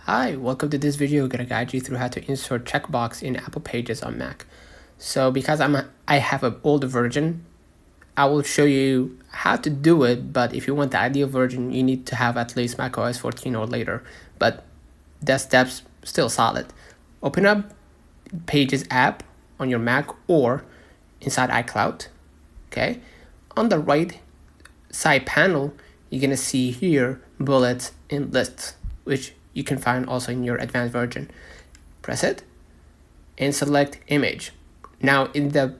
Hi, welcome to this video. I'm gonna guide you through how to insert checkbox in Apple Pages on Mac. So because I have an older version, I will show you how to do it, but if you want the ideal version, you need to have at least macOS 14 or later, but the steps still solid. Open up Pages app on your Mac or inside iCloud, okay? On the right side panel, you're gonna see here bullets and lists, which you can find also in your advanced version. Press it and select image. Now in the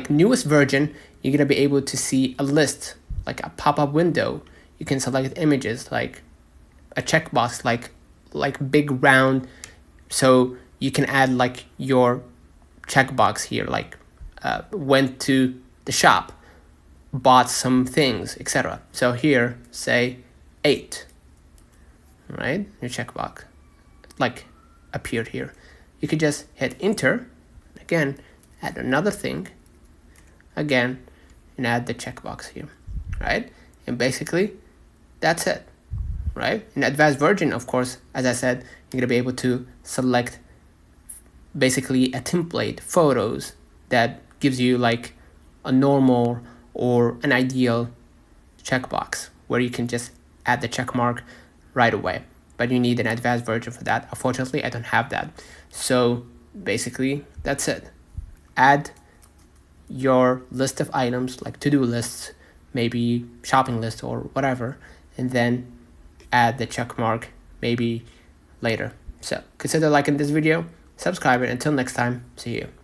newest version, you're gonna be able to see a list, like a pop-up window. You can select images like a checkbox, like big round, so you can add like your checkbox here, like went to the shop, bought some things, etc. So here say 8. Right, your checkbox like appeared here. You could just hit enter again, add another thing again, and add the checkbox here, right? And basically that's it, right? In advanced version, of course, as I said, you're gonna be able to select basically a template photos that gives you like a normal or an ideal checkbox where you can just add the check mark right away, but you need an advanced version for that. Unfortunately, I don't have that. So basically that's it. Add your list of items like to-do lists, maybe shopping list or whatever, and then add the check mark maybe later. So consider liking this video, subscribe, and until next time, see you.